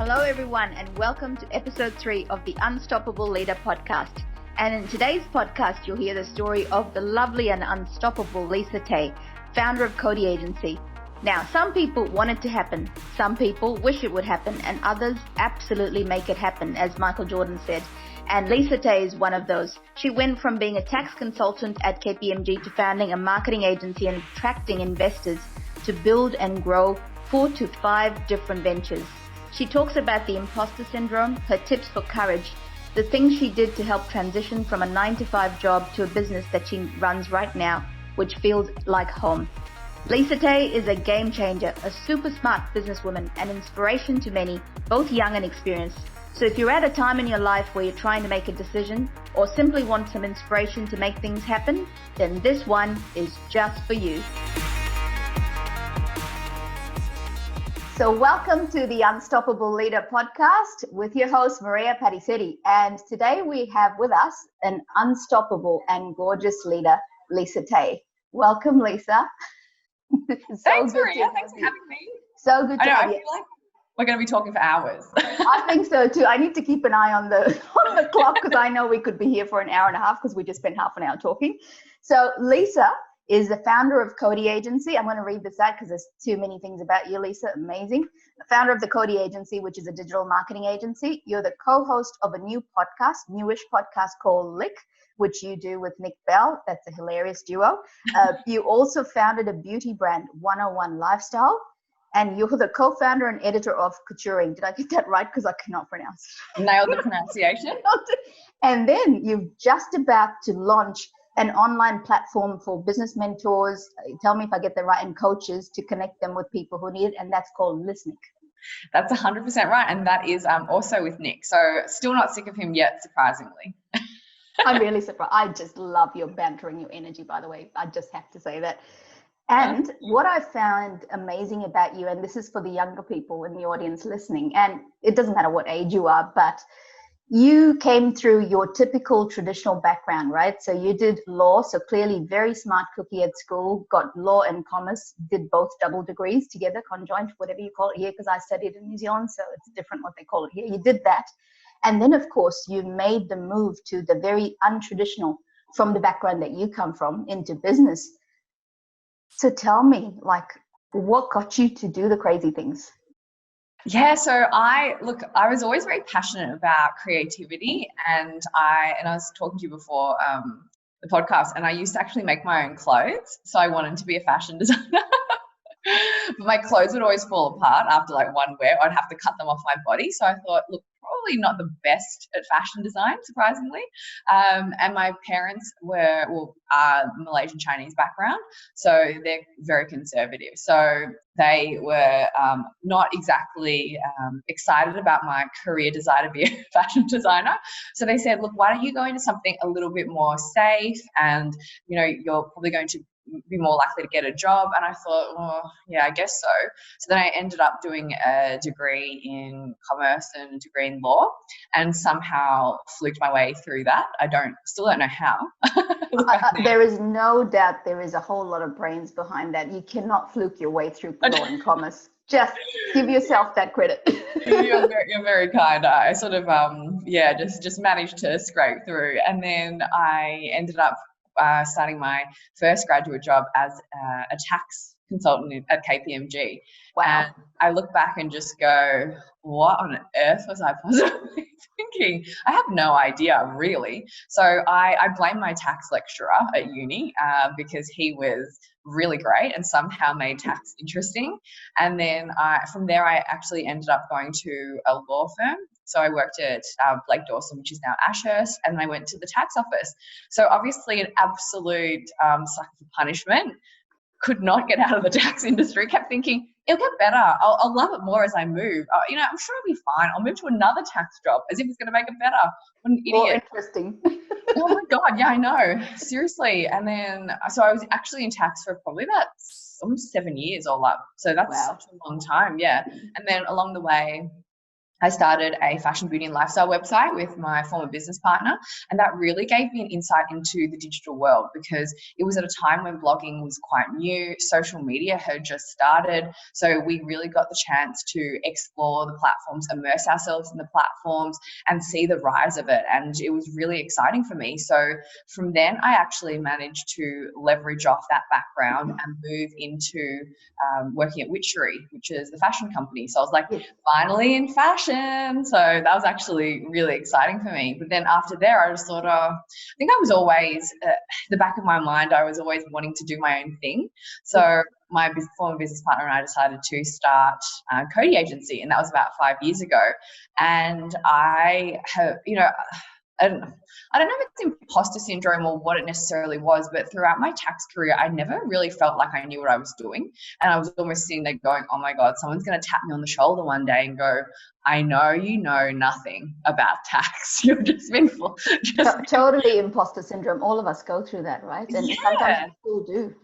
Hello everyone and welcome to episode 3 of the Unstoppable Leader podcast. And in today's podcast, you'll hear the story of the lovely and unstoppable Lisa Teh, founder of Cody Agency. Now, some people want it to happen, some people wish it would happen, and others absolutely make it happen, as Michael Jordan said. And Lisa Teh is one of those. She went from being a tax consultant at KPMG to founding a marketing agency and attracting investors to build and grow 4 to 5 different ventures. She talks about the imposter syndrome, her tips for courage, the things she did to help transition from a 9-to-5 job to a business that she runs right now, which feels like home. Lisa Teh is a game changer, a super smart businesswoman, an inspiration to many, both young and experienced. So if you're at a time in your life where you're trying to make a decision or simply want some inspiration to make things happen, then this one is just for you. So welcome to the Unstoppable Leader podcast with your host, Maria Patisetti. And today we have with us an unstoppable and gorgeous leader, Lisa Teh. Welcome, Lisa. Thanks, Maria. Thanks for having me. So good to have you. I feel like we're going to be talking for hours. I think so too. I need to keep an eye on the clock because I know we could be here for an hour and a half because we just spent half an hour talking. So Lisa is the founder of Cody Agency. I'm going to read this out because there's too many things about you, Lisa. Amazing. The founder of the Cody Agency, which is a digital marketing agency. You're the co-host of a newish podcast called Lick, which you do with Nick Bell. That's a hilarious duo. You also founded a beauty brand, 101 Lifestyle. And you're the co-founder and editor of Couturing. Did I get that right? Because I cannot pronounce it. Nailed the pronunciation. And then you're just about to launch an online platform for business mentors, tell me if I get that right, and coaches to connect them with people who need it, and that's called Listening. That's 100% right, and that is also with Nick. So still not sick of him yet, surprisingly. I'm really surprised. I just love your banter and your energy, by the way. I just have to say that. And what I found amazing about you, and this is for the younger people in the audience listening, and it doesn't matter what age you are, but you came through your typical traditional background, right? So you did law, so clearly very smart cookie at school, got law and commerce, did both double degrees together, conjoined, whatever you call it here, because I studied in New Zealand, so it's different what they call it here. You did that. And then, of course, you made the move to the very untraditional, from the background that you come from, into business. So tell me, what got you to do the crazy things? Yeah, so I was always very passionate about creativity, and I was talking to you before the podcast, and I used to actually make my own clothes. So I wanted to be a fashion designer. But my clothes would always fall apart after one wear. I'd have to cut them off my body. So I thought, look, probably not the best at fashion design, surprisingly. And my parents are Malaysian Chinese background, so they're very conservative. So they were not exactly excited about my career desire to be a fashion designer. So they said, look, why don't you go into something a little bit more safe, and you're probably going to be more likely to get a job. And I thought, well, yeah, I guess so. So then I ended up doing a degree in commerce and a degree in law, and somehow fluked my way through that. Still don't know how. There is no doubt there is a whole lot of brains behind that. You cannot fluke your way through law and commerce. Just give yourself that credit. You're very kind. I sort of just managed to scrape through, and then I ended up starting my first graduate job as a tax consultant at KPMG. Wow. And I look back and just go, what on earth was I possibly thinking? I have no idea, really. So I blame my tax lecturer at uni because he was really great and somehow made tax interesting. And then from there, I actually ended up going to a law firm. So I worked at Blake Dawson, which is now Ashurst, and I went to the tax office. So obviously an absolute sucker for punishment. Could not get out of the tax industry. Kept thinking, it'll get better. I'll love it more as I move. I'm sure it'll be fine. I'll move to another tax job as if it's going to make it better. What an idiot. More interesting. Oh my God. Yeah, I know. Seriously. And then, so I was actually in tax for probably about almost 7 years all up. So that's such a long time. Yeah. And then along the way, I started a fashion, beauty and lifestyle website with my former business partner, and that really gave me an insight into the digital world because it was at a time when blogging was quite new, social media had just started, so we really got the chance to explore the platforms, immerse ourselves in the platforms and see the rise of it, and it was really exciting for me. So from then I actually managed to leverage off that background and move into working at Witchery, which is the fashion company. So I was like, finally in fashion. So that was actually really exciting for me. But then after there, I just thought, I think I was always, the back of my mind, I was always wanting to do my own thing. So my former business partner and I decided to start Cody Agency, and that was about 5 years ago. And I have, I don't know if it's imposter syndrome or what it necessarily was, but throughout my tax career, I never really felt like I knew what I was doing. And I was almost sitting there going, oh my God, someone's going to tap me on the shoulder one day and go, I know you know nothing about tax. You've just been totally imposter syndrome. All of us go through that, right? And sometimes we still do.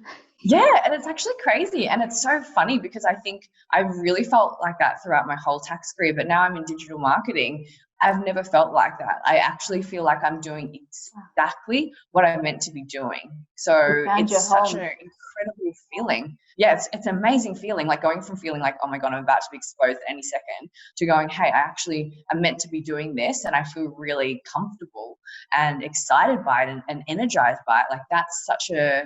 Yeah, and it's actually crazy. And it's so funny because I think I really felt like that throughout my whole tax career, but now I'm in digital marketing. I've never felt like that. I actually feel like I'm doing exactly what I'm meant to be doing. So it's such an incredible feeling. Yeah, it's an amazing feeling, like going from feeling like, oh my God, I'm about to be exposed any second, to going, hey, I actually am meant to be doing this, and I feel really comfortable and excited by it and energized by it. Like that's such a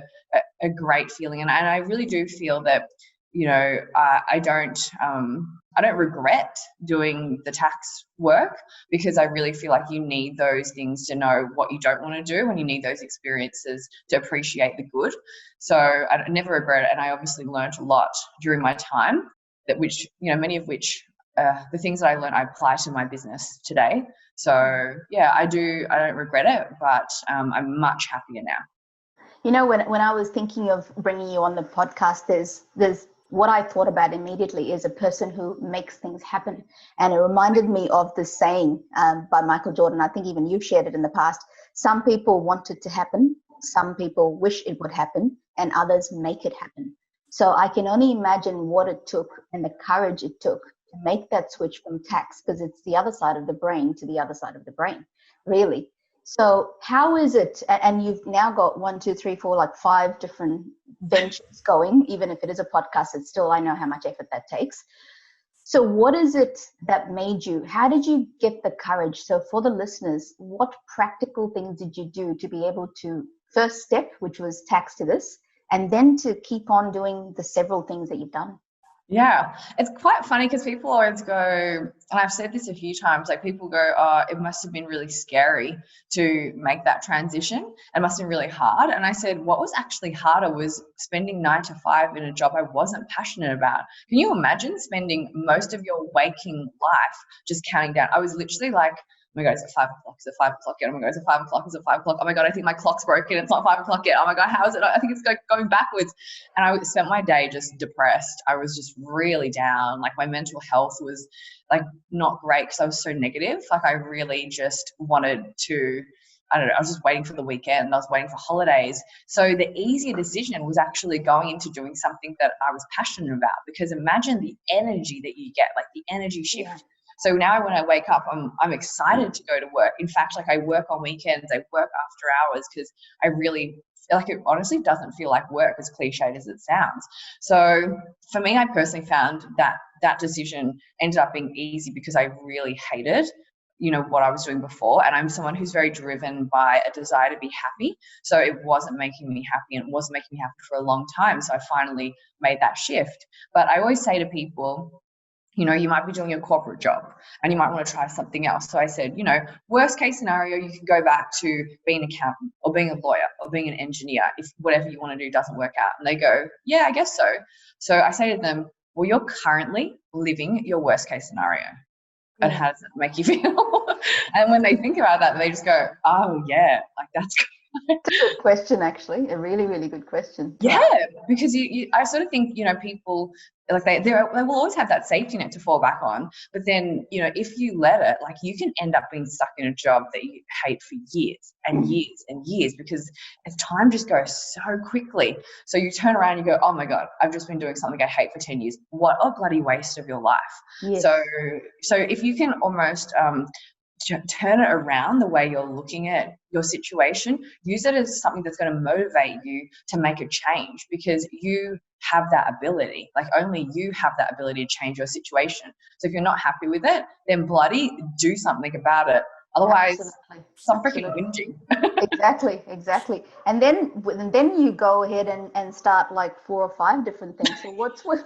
great feeling. And I really do feel that, I don't regret doing the tax work, because I really feel like you need those things to know what you don't want to do, and you need those experiences to appreciate the good. So I never regret it. And I obviously learned a lot during my time many of which the things that I learned, I apply to my business today. So yeah, I don't regret it, but I'm much happier now. When I was thinking of bringing you on the podcast, there's what I thought about immediately is a person who makes things happen. And it reminded me of this saying by Michael Jordan. I think even you've shared it in the past. Some people want it to happen. Some people wish it would happen, and others make it happen. So I can only imagine what it took and the courage it took to make that switch from tax, because it's the other side of the brain to the other side of the brain, really. So how is it, and you've now got 1, 2, 3, 4, like 5 different ventures going, even if it is a podcast, it's still, I know how much effort that takes. So what is it that made you, how did you get the courage? So for the listeners, what practical things did you do to be able to, first step, which was tax to this, and then to keep on doing the several things that you've done? Yeah, it's quite funny because people always go, and I've said this a few times, like people go, oh, it must have been really scary to make that transition. It must have been really hard. And I said, what was actually harder was spending 9 to 5 in a job I wasn't passionate about. Can you imagine spending most of your waking life just counting down? I was literally like, oh my God, is it 5 o'clock? Is it 5 o'clock yet? Oh my God, is it 5 o'clock? Is it 5 o'clock? Oh my God, I think my clock's broken. It's not 5 o'clock yet. Oh my God, how is it? I think it's going backwards. And I spent my day just depressed. I was just really down. Like my mental health was like not great because I was so negative. Like I really just wanted to, I don't know, I was just waiting for the weekend. I was waiting for holidays. So the easier decision was actually going into doing something that I was passionate about, because imagine the energy that you get, like the energy shift. Yeah. So now when I wake up, I'm excited to go to work. In fact, like I work on weekends, I work after hours, because I really feel like it honestly doesn't feel like work, as cliched as it sounds. So for me, I personally found that decision ended up being easy because I really hated what I was doing before. And I'm someone who's very driven by a desire to be happy. So it wasn't making me happy, and it wasn't making me happy for a long time. So I finally made that shift. But I always say to people, you might be doing a corporate job and you might want to try something else. So I said, worst case scenario, you can go back to being an accountant or being a lawyer or being an engineer if whatever you want to do doesn't work out. And they go, yeah, I guess so. So I say to them, well, you're currently living your worst case scenario. And how does it make you feel? And when they think about that, they just go, oh yeah, like that's good. That's a good question, actually. A really, really good question. Yeah, because I sort of think, people, like they will always have that safety net to fall back on. But then, you know, if you let it, like you can end up being stuck in a job that you hate for years and years and years, because as time just goes so quickly. So you turn around and you go, oh my God, I've just been doing something I hate for 10 years. What a bloody waste of your life. Yes. So if you can almost turn it around the way you're looking at your situation, use it as something that's going to motivate you to make a change, because you have that ability. Like only you have that ability to change your situation. So if you're not happy with it, then bloody do something about it. Otherwise, stop freaking whinging. Exactly. And then you go ahead and start like 4 or 5 different things. So what's with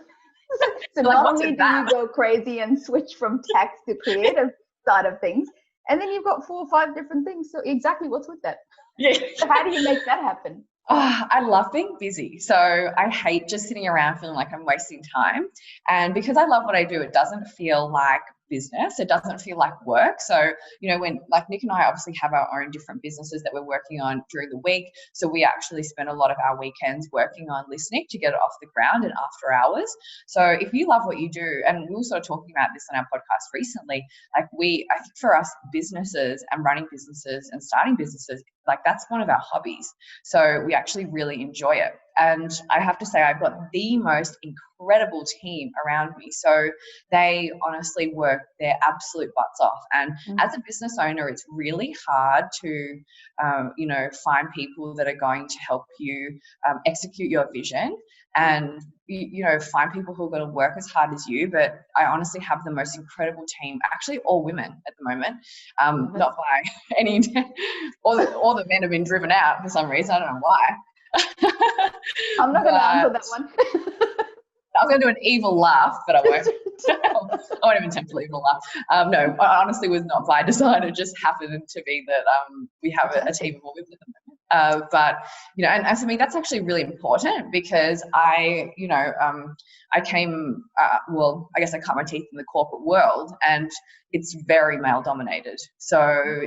so like, not only do you go crazy and switch from tax to creative side of things, and then you've got 4 or 5 different things. So exactly what's with that? Yeah. So how do you make that happen? Oh, I love being busy. So I hate just sitting around feeling like I'm wasting time. And because I love what I do, it doesn't feel like business. It doesn't feel like work. So, you know, when like Nick and I obviously have our own different businesses that we're working on during the week. So we actually spend a lot of our weekends working on listening to get it off the ground and after hours. So if you love what you do, and we were sort of talking about this on our podcast recently, like I think for us, businesses and running businesses and starting businesses, like that's one of our hobbies. So we actually really enjoy it. And I have to say, I've got the most incredible team around me. So they honestly work their absolute butts off. And as a business owner, it's really hard to, you know, find people that are going to help you execute your vision, and, you know, find people who are going to work as hard as you. But I honestly have the most incredible team, actually all women at the moment, not by any, all the men have been driven out for some reason. I don't know why. I'm not going to answer that one. I was going to do an evil laugh, but I won't. I won't even attempt an evil laugh. No, I honestly was not by design. It just happened to be that we have a team of all women at the moment. But, you know, and for me, that's actually really important, because I came, well, I guess I cut my teeth in the corporate world, and it's very male dominated. So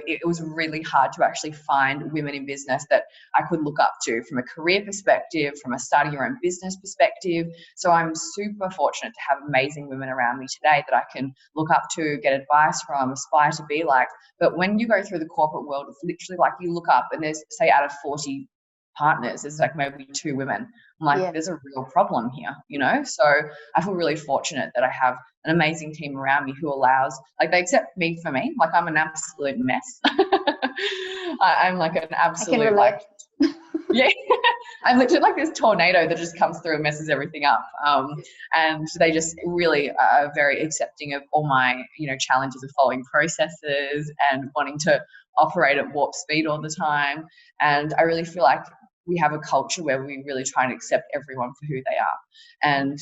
it was really hard to actually find women in business that I could look up to from a career perspective, from a starting your own business perspective. So I'm super fortunate to have amazing women around me today that I can look up to, get advice from, aspire to be like. But when you go through the corporate world, it's literally like you look up and there's, say, out of 40 partners, there's like maybe 2 women. I'm like, there's a real problem here, you know? So I feel really fortunate that I have an amazing team around me who allows, like, they accept me for me. Like, I'm an absolute mess. I'm like an absolute, like, yeah, I'm literally like this tornado that just comes through and messes everything up. And they just really are very accepting of all my, you know, challenges of following processes and wanting to operate at warp speed all the time. And I really feel like we have a culture where we really try and accept everyone for who they are. And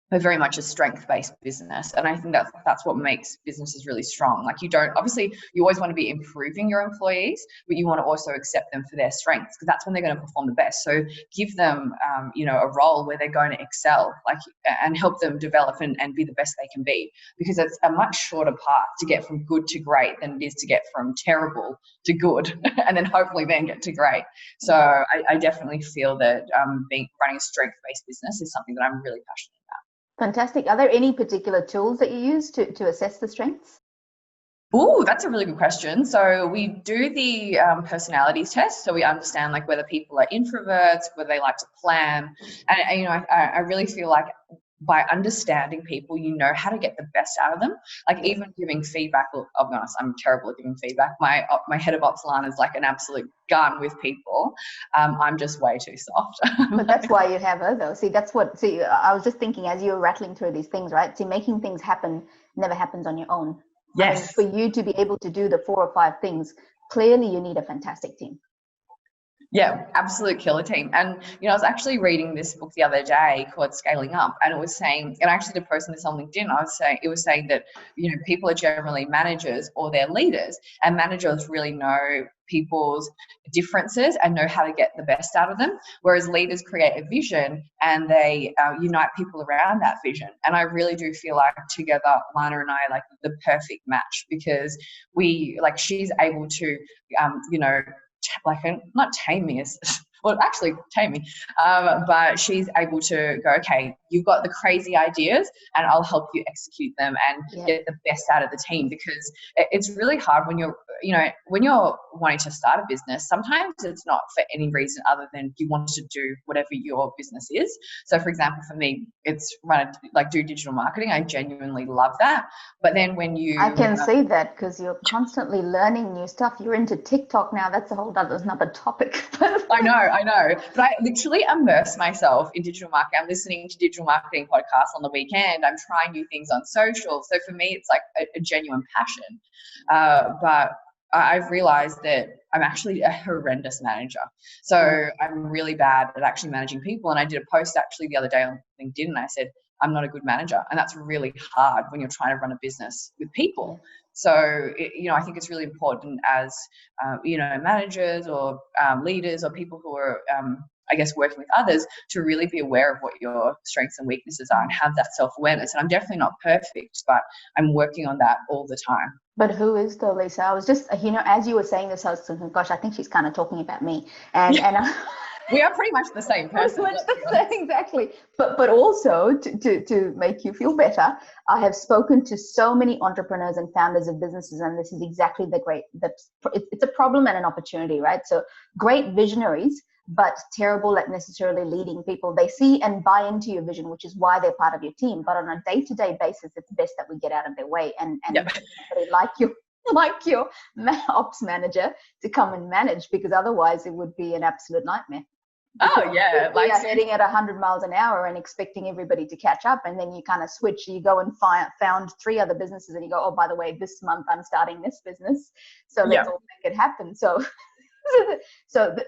we're very much a strength-based business, and I think that's what makes businesses really strong. Like, you don't, obviously you always want to be improving your employees, but you want to also accept them for their strengths, because that's when they're going to perform the best. So give them you know, a role where they're going to excel, like, and help them develop and be the best they can be, because it's a much shorter path to get from good to great than it is to get from terrible to good and then hopefully then get to great. So I definitely feel that running a strength-based business is something that I'm really passionate about. Fantastic. Are there any particular tools that you use to assess the strengths? Oh, that's a really good question. So we do the personalities test. So we understand like whether people are introverts, whether they like to plan. And you know, I really feel like by understanding people, you know how to get the best out of them. Like, even giving feedback, I'll be honest, I'm terrible at giving feedback. My head of ops, Lana, is like an absolute gun with people. I'm just way too soft. But that's why you have her, though. See, I was just thinking as you were rattling through these things, right? See, making things happen never happens on your own. Yes. I mean, for you to be able to do the 4 or 5 things, clearly you need a fantastic team. Yeah, absolute killer team. And, you know, I was actually reading this book the other day called Scaling Up, and it was saying, and I actually did post this on LinkedIn, it was saying that, you know, people are generally managers or they're leaders, and managers really know people's differences and know how to get the best out of them, whereas leaders create a vision and they unite people around that vision. And I really do feel like together, Lana and I are like the perfect match, because she's able to, you know, like, not tame me, well, actually Tammy, but she's able to go, okay, you've got the crazy ideas and I'll help you execute them and get the best out of the team, because it's really hard when you're, when you're wanting to start a business, sometimes it's not for any reason other than you want to do whatever your business is. So for example, for me, it's do digital marketing. I genuinely love that. But then when I can see that because you're constantly learning new stuff. You're into TikTok now. That's a whole another topic. I know. But I literally immerse myself in digital marketing. I'm listening to digital marketing podcasts on the weekend. I'm trying new things on social. So for me, it's like a genuine passion. But I've realized that I'm actually a horrendous manager. So I'm really bad at actually managing people. And I did a post actually the other day on LinkedIn, and I said, I'm not a good manager. And that's really hard when you're trying to run a business with people. So, I think it's really important as, managers or leaders or people who are, working with others, to really be aware of what your strengths and weaknesses are and have that self-awareness. And I'm definitely not perfect, but I'm working on that all the time. But who is though, Lisa? I was just, as you were saying this, I was thinking, gosh, I think she's kind of talking about me. And we are pretty much the same person. Exactly. But also to make you feel better, I have spoken to so many entrepreneurs and founders of businesses, and this is exactly it's a problem and an opportunity, right? So great visionaries, but terrible at necessarily leading people. They see and buy into your vision, which is why they're part of your team. But on a day-to-day basis, it's best that we get out of their way and somebody like your ops manager to come and manage, because otherwise it would be an absolute nightmare. Oh yeah, we are heading at 100 miles an hour and expecting everybody to catch up, and then you kind of switch. You go and found 3 other businesses, and you go, oh, by the way, this month I'm starting this business, so let's all make it happen. So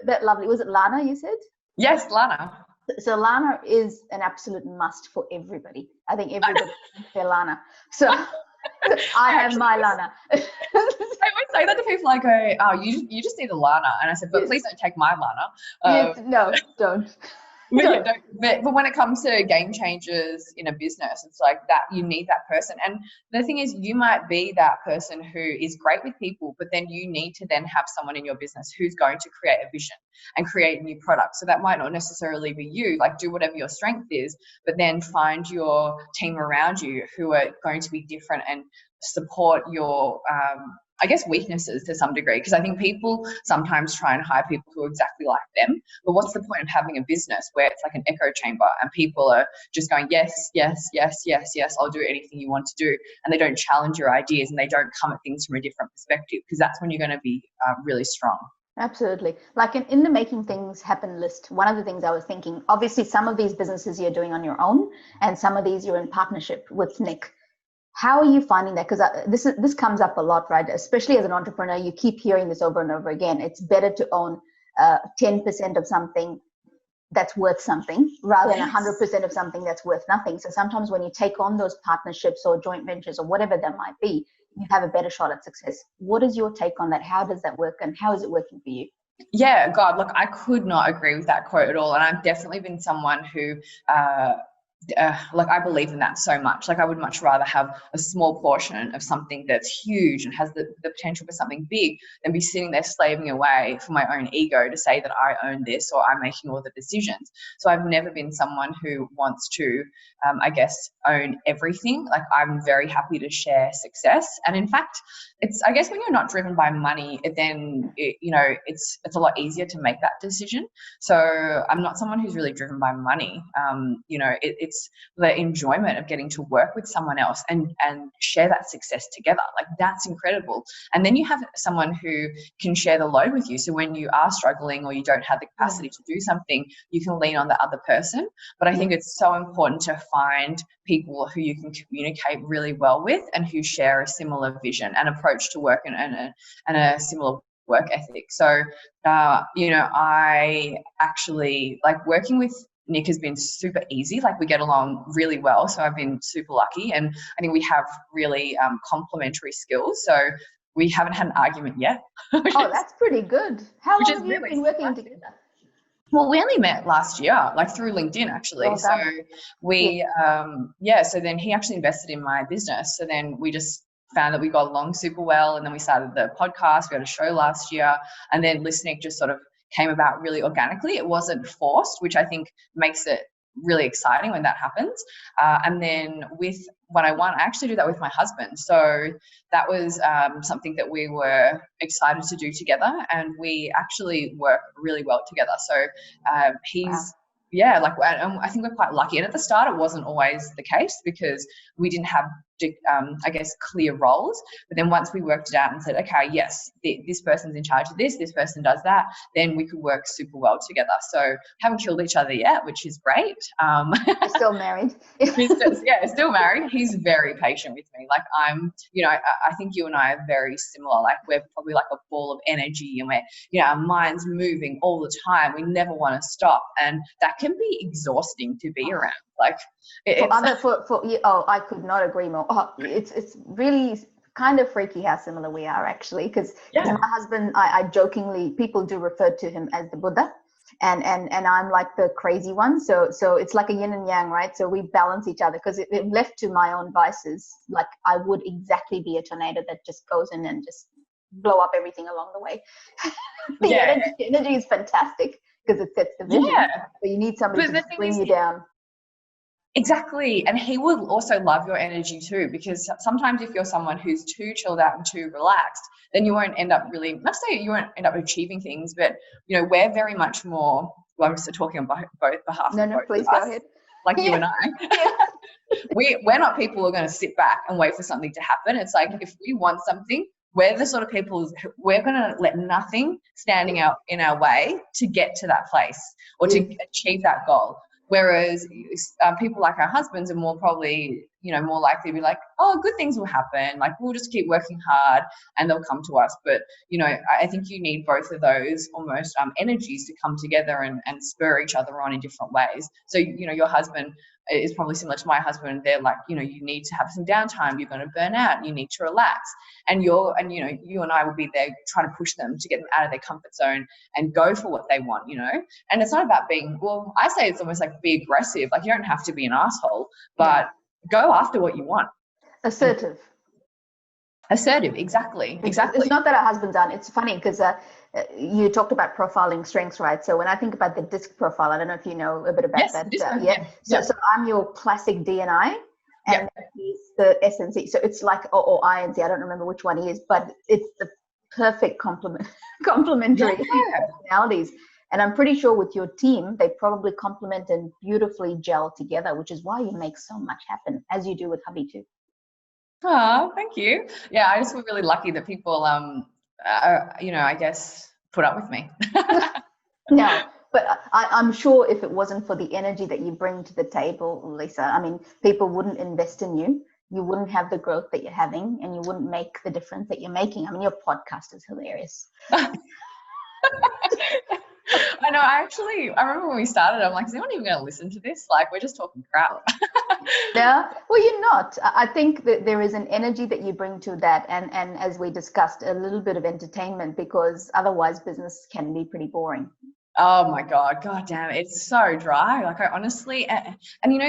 that lovely, was it Lana you said? Yes, Lana. So Lana is an absolute must for everybody. I think everybody needs their Lana. So I have my Lana. I would say that to people. I go, oh, you just need a Lana. And I said, but please don't take my Lana. No, don't. But when it comes to game changers in a business, it's like that, you need that person. And the thing is, you might be that person who is great with people, but then you need to then have someone in your business who's going to create a vision and create new products. So that might not necessarily be you, like do whatever your strength is, but then find your team around you who are going to be different and support your weaknesses to some degree, because I think people sometimes try and hire people who are exactly like them. But what's the point of having a business where it's like an echo chamber and people are just going, yes, yes, yes, yes, yes, I'll do anything you want to do, and they don't challenge your ideas and they don't come at things from a different perspective, because that's when you're going to be really strong. Absolutely. Like in the Making Things Happen list, one of the things I was thinking, obviously some of these businesses you're doing on your own and some of these you're in partnership with Nick. How are you finding that? Because this comes up a lot, right? Especially as an entrepreneur, you keep hearing this over and over again. It's better to own 10% of something that's worth something rather than 100% of something that's worth nothing. So sometimes when you take on those partnerships or joint ventures or whatever that might be, you have a better shot at success. What is your take on that? How does that work, and how is it working for you? Yeah, God, look, I could not agree with that quote at all. And I've definitely been someone who I believe in that so much. Like I would much rather have a small portion of something that's huge and has the potential for something big than be sitting there slaving away for my own ego to say that I own this or I'm making all the decisions. So I've never been someone who wants to, own everything. Like I'm very happy to share success. And in fact, it's, I guess when you're not driven by money, it's a lot easier to make that decision. So I'm not someone who's really driven by money. It's the enjoyment of getting to work with someone else and share that success together. Like that's incredible. And then you have someone who can share the load with you. So when you are struggling or you don't have the capacity to do something, you can lean on the other person. But I think it's so important to find people who you can communicate really well with and who share a similar vision and approach to work and a similar work ethic. So, I actually like working with Nick has been super easy. Like we get along really well. So I've been super lucky. And I think we have really complementary skills. So we haven't had an argument yet. That's pretty good. How long have you been working together? Well, we only met last year, like through LinkedIn actually. Well so we, so then he actually invested in my business. So then we just found that we got along super well. And then we started the podcast. We had a show last year. And then listening just sort of came about really organically. It wasn't forced, which I think makes it really exciting when that happens. And then with when I won, I actually do that with my husband. So that was something that we were excited to do together, and we actually work really well together. So he's Wow. yeah, like I think we're quite lucky. And at the start, it wasn't always the case because we didn't have, I guess, clear roles. But then once we worked it out and said, okay, yes, this person's in charge of this person does that, then we could work super well together. So haven't killed each other yet, which is great. You're still married? Still married. He's very patient with me. Like I think you and I are very similar. Like we're probably like a ball of energy, and we're, our mind's moving all the time. We never want to stop, and that can be exhausting to be around. Like I could not agree more. It's really kind of freaky how similar we are, actually, because my husband, I jokingly, people do refer to him as the Buddha, and I'm like the crazy one. So it's like a yin and yang, right? So we balance each other, because if left to my own vices, like I would exactly be a tornado that just goes in and just blow up everything along the way. The energy is fantastic because it sets the vision. But you need somebody to bring you down. Exactly. And he will also love your energy too, because sometimes if you're someone who's too chilled out and too relaxed, then you won't end up really, not to say you won't end up achieving things, but we're very much more, well, I'm just talking on both behalf of both please of go us, ahead. like you and I. We're not people who are going to sit back and wait for something to happen. It's like, if we want something, we're the sort of people we're going to let nothing standing out in our way to get to that place or to achieve that goal. Whereas people like our husbands are more probably, more likely to be like, oh, good things will happen. Like, we'll just keep working hard and they'll come to us. But, I think you need both of those almost energies to come together and spur each other on in different ways. So, your husband is probably similar to my husband. They're like, you need to have some downtime. You're going to burn out. You need to relax. And you and I will be there trying to push them to get them out of their comfort zone and go for what they want, And it's not about being, well, I say it's almost like be aggressive. Like, you don't have to be an asshole, but go after what you want. Assertive, exactly. It's not that our husbands aren't. It's funny because you talked about profiling strengths, right? So when I think about the DISC profile, I don't know if you know a bit about that. So I'm your classic D and I, and he's the S and C. So it's like or I and C. I don't remember which one he is, but it's the perfect complementary personalities. And I'm pretty sure with your team, they probably complement and beautifully gel together, which is why you make so much happen, as you do with hubby too. Oh, thank you. Yeah, I just feel really lucky that people, I guess, put up with me. No, but I'm sure if it wasn't for the energy that you bring to the table, Lisa, I mean, people wouldn't invest in you. You wouldn't have the growth that you're having, and you wouldn't make the difference that you're making. I mean, your podcast is hilarious. I know. I remember when we started, I'm like, is anyone even going to listen to this? Like, we're just talking crap. Yeah. Well, you're not. I think that there is an energy that you bring to that. And as we discussed, a little bit of entertainment, because otherwise business can be pretty boring. Oh my God damn, it's so dry. Like, I honestly, and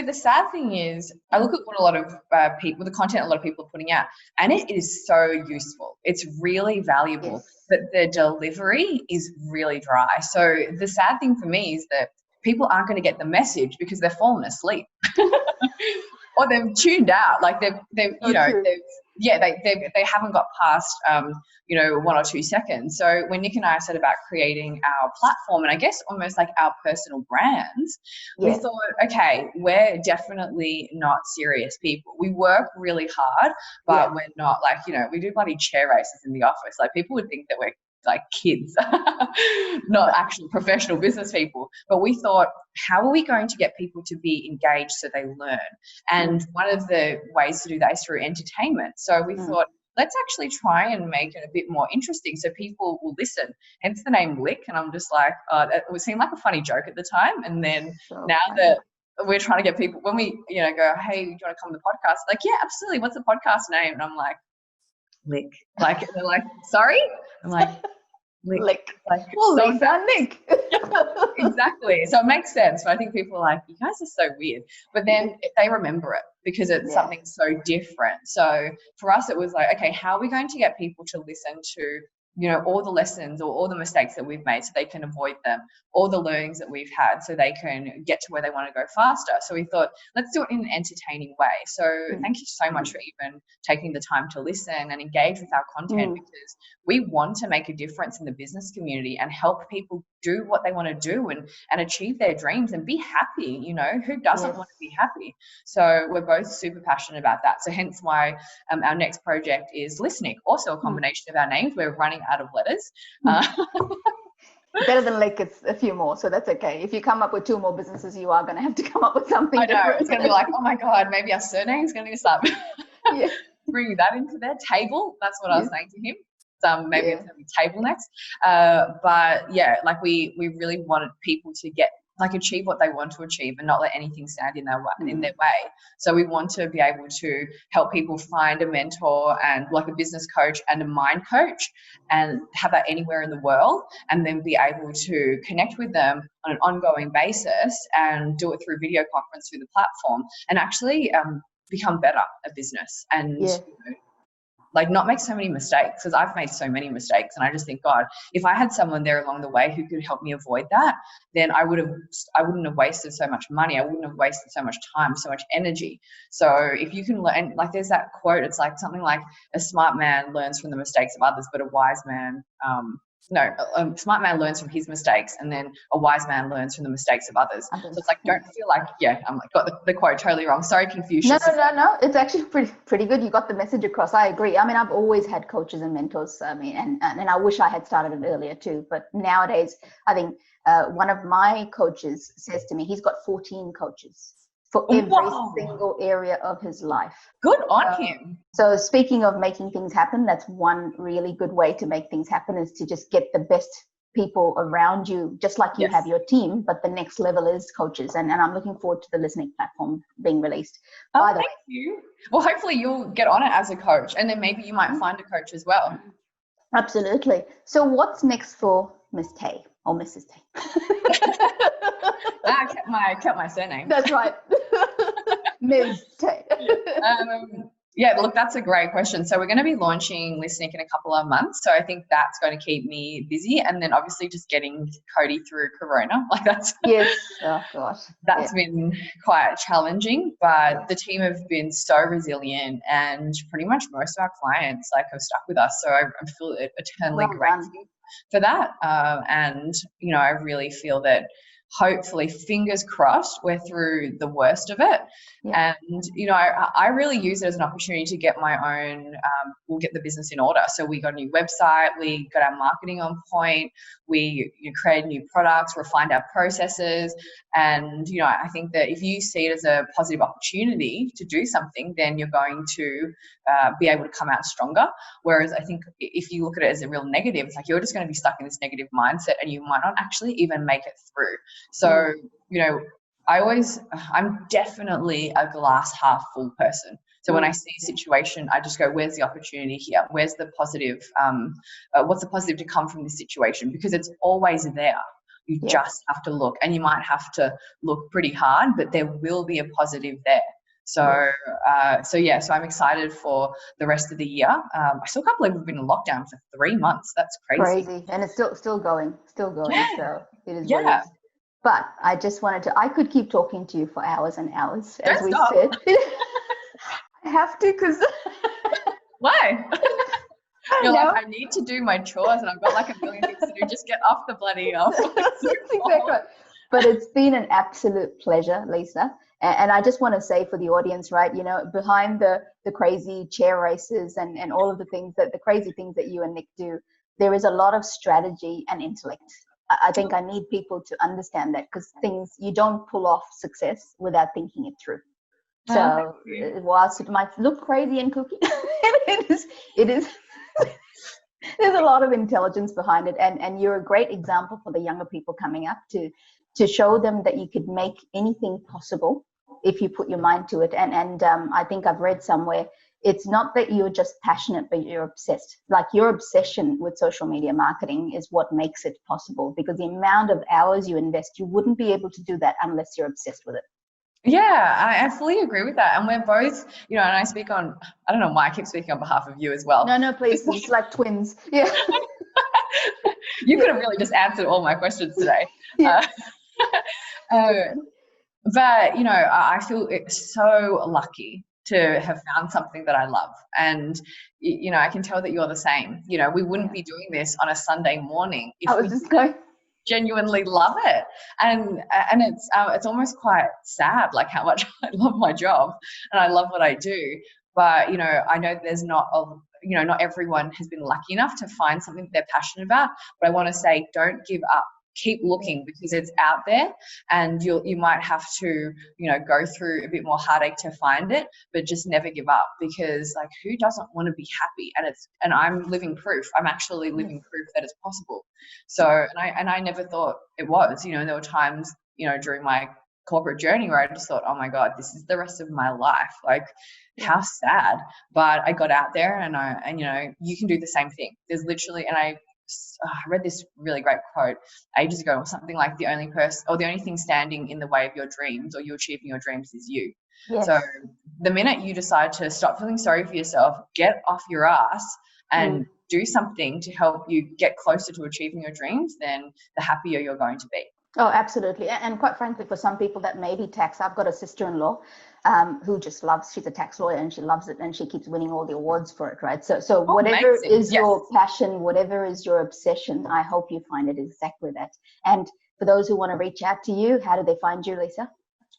the sad thing is, I look at what a lot of people, the content a lot of people are putting out, and it is so useful. It's really valuable, but the delivery is really dry. So the sad thing for me is that people aren't going to get the message because they're falling asleep or they've tuned out. Like they haven't got past, 1 or 2 seconds. So when Nick and I said about creating our platform, and I guess almost like our personal brands, we thought, okay, we're definitely not serious people. We work really hard, but we're not like, we do bloody chair races in the office. Like, people would think that we're like kids, not actual professional business people. But we thought, how are we going to get people to be engaged so they learn? And one of the ways to do that is through entertainment. So we thought, let's actually try and make it a bit more interesting so people will listen. Hence the name Lick. And I'm just like, it would seem like a funny joke at the time. And then that we're trying to get people, when we, go, hey, do you want to come to the podcast? Like, yeah, absolutely. What's the podcast name? And I'm like, Lick. Like, they're like, sorry? I'm like, Lick. Like, well, so Lisa, Nick. Exactly. So it makes sense. But I think people are like, you guys are so weird. But then they remember it because it's something so different. So for us, it was like, okay, how are we going to get people to listen to all the lessons or all the mistakes that we've made so they can avoid them, all the learnings that we've had so they can get to where they want to go faster. So we thought, let's do it in an entertaining way. So thank you so much for even taking the time to listen and engage with our content, because we want to make a difference in the business community and help people do what they want to do and achieve their dreams and be happy. Who doesn't want to be happy? So we're both super passionate about that. So hence why our next project is Listening, also a combination of our names. We're running out of letters. Better than like it's a few more, so that's okay. If you come up with 2 more businesses, you are going to have to come up with something I know, different. it's going to be like, oh my God, maybe our surname's going to start Yes. bringing that into their table. That's what I was saying to him. Maybe it's going to be table next. But yeah, like we really wanted people to achieve what they want to achieve and not let anything stand in their way. So we want to be able to help people find a mentor and like a business coach and a mind coach and have that anywhere in the world, and then be able to connect with them on an ongoing basis and do it through video conference through the platform, and actually become better at business and like not make so many mistakes, because I've made so many mistakes, and I just think, God, if I had someone there along the way who could help me avoid that, then I wouldn't have wasted so much money. I wouldn't have wasted so much time, so much energy. So if you can learn, like there's that quote, it's like something like a smart man learns from the mistakes of others, but a wise man, a smart man learns from his mistakes, and then a wise man learns from the mistakes of others. So it's like, don't feel like, I'm like, got the quote totally wrong. Sorry, Confucius. No. It's actually pretty good. You got the message across. I agree. I mean, I've always had coaches and mentors. I mean, and I wish I had started it earlier too. But nowadays, I think one of my coaches says to me, he's got 14 coaches for every single area of his life. Good on him. So speaking of making things happen, that's one really good way to make things happen, is to just get the best people around you, just like you have your team, but the next level is coaches. And I'm looking forward to the Listening platform being released. By the way. Thank you. Well, hopefully you'll get on it as a coach, and then maybe you might find a coach as well. Absolutely. So what's next for Miss Teh or Mrs. Teh? I kept my surname. That's right. Ms. Teh. Look, that's a great question. So we're going to be launching Listening in a couple of months. So I think that's going to keep me busy. And then obviously just getting Cody through Corona. Like that's oh gosh. That's been quite challenging, but the team have been so resilient, and pretty much most of our clients have stuck with us. So I feel eternally grateful for that. And I really feel that hopefully, fingers crossed, we're through the worst of it. And, I really use it as an opportunity to get my own, we'll get the business in order. So we got a new website, we got our marketing on point, we created new products, refined our processes. And, I think that if you see it as a positive opportunity to do something, then you're going to be able to come out stronger. Whereas I think if you look at it as a real negative, it's like you're just going to be stuck in this negative mindset and you might not actually even make it through. So, I'm definitely a glass half full person. So when I see a situation, I just go, where's the opportunity here? Where's the positive? What's the positive to come from this situation? Because it's always there. You just have to look, and you might have to look pretty hard, but there will be a positive there. So I'm excited for the rest of the year. I still can't believe we've been in lockdown for 3 months. That's crazy. And it's still going. So it is. Yeah. But I just I could keep talking to you for hours and hours, as Don't we stop. said. I have to, because why? You're like, I need to do my chores, and I've got like a million things to do. Just get off the bloody off. That's exactly right. But it's been an absolute pleasure, Lisa. And I just want to say for the audience, right, behind the crazy chair races and all of the crazy things that you and Nick do, there is a lot of strategy and intellect. I think I need people to understand that, because you don't pull off success without thinking it through. So whilst it might look crazy and kooky, it is. There's a lot of intelligence behind it, and you're a great example for the younger people coming up to show them that you could make anything possible if you put your mind to it. And I think I've read somewhere, it's not that you're just passionate, but you're obsessed. Like, your obsession with social media marketing is what makes it possible, because the amount of hours you invest, you wouldn't be able to do that unless you're obsessed with it. Yeah, I fully agree with that. And we're both, and I don't know why I keep speaking on behalf of you as well. No, please. It's like twins. Yeah. You could have really just answered all my questions today. Yeah. But, you know, I feel so lucky to have found something that I love. And, you know, I can tell that you're the same. You know, we wouldn't be doing this on a Sunday morning if we genuinely love it. And it's almost quite sad, like how much I love my job and I love what I do. But, you know, I know there's not everyone has been lucky enough to find something that they're passionate about. But I want to say, don't give up. Keep looking, because it's out there, and you might have to, you know, go through a bit more heartache to find it, but just never give up, because like, who doesn't want to be happy? And I'm living proof. I'm actually living proof that it's possible. So, and I never thought it was, you know, there were times, you know, during my corporate journey where I just thought, oh my God, this is the rest of my life. Like, how sad. But I got out there, and you know, you can do the same thing. There's literally, and I read this really great quote ages ago, or something like, the only thing standing in the way of your dreams or you achieving your dreams is you. Yes. So the minute you decide to stop feeling sorry for yourself, get off your ass and do something to help you get closer to achieving your dreams, then the happier you're going to be. Oh, absolutely. And quite frankly, for some people that may be tax, I've got a sister-in-law who just she's a tax lawyer and she loves it, and she keeps winning all the awards for it, right? So whatever is your passion, whatever is your obsession, I hope you find it exactly that. And for those who want to reach out to you, how do they find you, Lisa?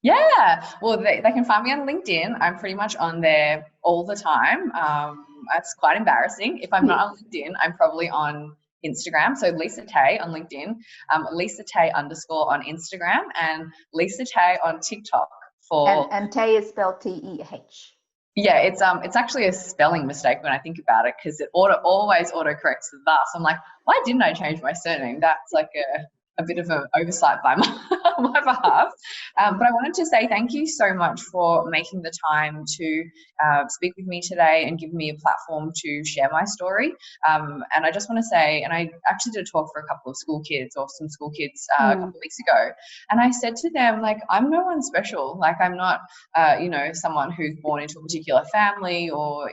Yeah, well, they can find me on LinkedIn. I'm pretty much on there all the time. That's quite embarrassing. If I'm not on LinkedIn, I'm probably on Instagram. So Lisa Teh on LinkedIn, Lisa Teh _ on Instagram, and Lisa Teh on TikTok. And Teh is spelled T-E-H. Yeah, it's actually a spelling mistake when I think about it, because it always autocorrects the thus. I'm like, why didn't I change my surname? That's like a bit of an oversight by my behalf. But I wanted to say thank you so much for making the time to speak with me today and give me a platform to share my story. And I just want to say, and I actually did a talk for a couple of school kids a couple of weeks ago. And I said to them, like, I'm no one special. Like, I'm not, you know, someone who's born into a particular family or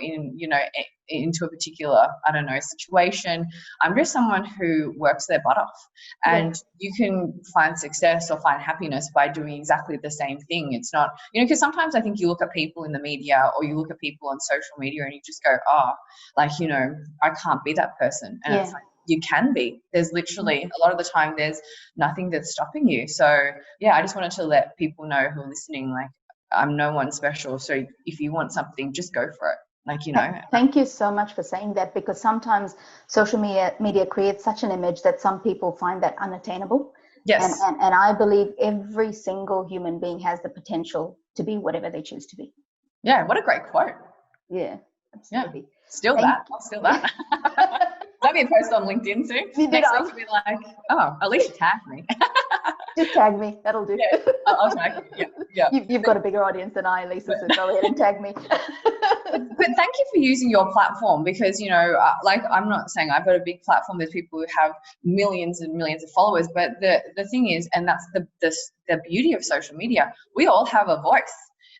into a particular, I don't know, situation. I'm just someone who works their butt off. And you can find success or find happiness by doing exactly the same thing. It's not, you know, because sometimes I think you look at people in the media or you look at people on social media and you just go, oh, like, you know, I can't be that person. And it's like, you can be. There's literally, a lot of the time, there's nothing that's stopping you. So, yeah, I just wanted to let people know who are listening, like, I'm no one special. So if you want something, just go for it. Like, you know. Thank you so much for saying that, because sometimes social media creates such an image that some people find that unattainable. Yes. And I believe every single human being has the potential to be whatever they choose to be. Yeah, what a great quote. Yeah, absolutely. Yeah. I'll steal that. Maybe a post on LinkedIn soon. Next week, be like, oh, at least tag me. Just tag me. That'll do. Yeah, I'll tag you. Yeah. You've got a bigger audience than I, Lisa, so go ahead and tag me. But thank you for using your platform, because, you know, like, I'm not saying I've got a big platform. There's people who have millions and millions of followers. But the thing is, and that's the beauty of social media, we all have a voice.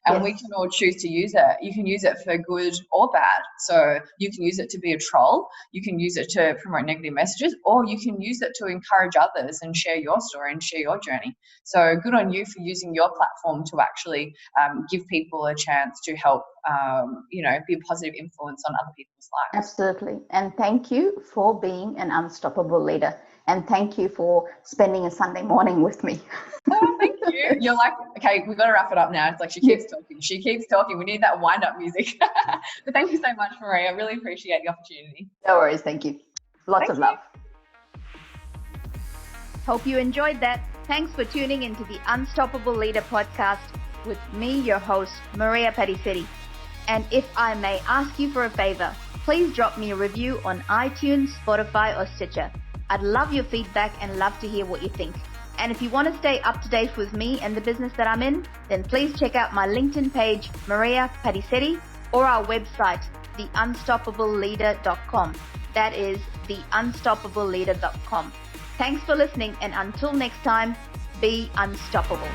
And we can all choose to use it. You can use it for good or bad. So you can use it to be a troll. You can use it to promote negative messages, or you can use it to encourage others and share your story and share your journey. So good on you for using your platform to actually give people a chance to help, you know, be a positive influence on other people's lives. Absolutely. And thank you for being an unstoppable leader. And thank you for spending a Sunday morning with me. Oh, thank you. You're like, okay, we've got to wrap it up now. It's like she keeps talking. We need that wind-up music. But thank you so much, Maria. I really appreciate the opportunity. No worries. Thank you. Lots of love. Hope you enjoyed that. Thanks for tuning into the Unstoppable Leader podcast with me, your host, Maria Padissetti. And if I may ask you for a favor, please drop me a review on iTunes, Spotify, or Stitcher. I'd love your feedback and love to hear what you think. And if you want to stay up to date with me and the business that I'm in, then please check out my LinkedIn page, Maria Padissetti, or our website, theunstoppableleader.com. That is theunstoppableleader.com. Thanks for listening, and until next time, be unstoppable.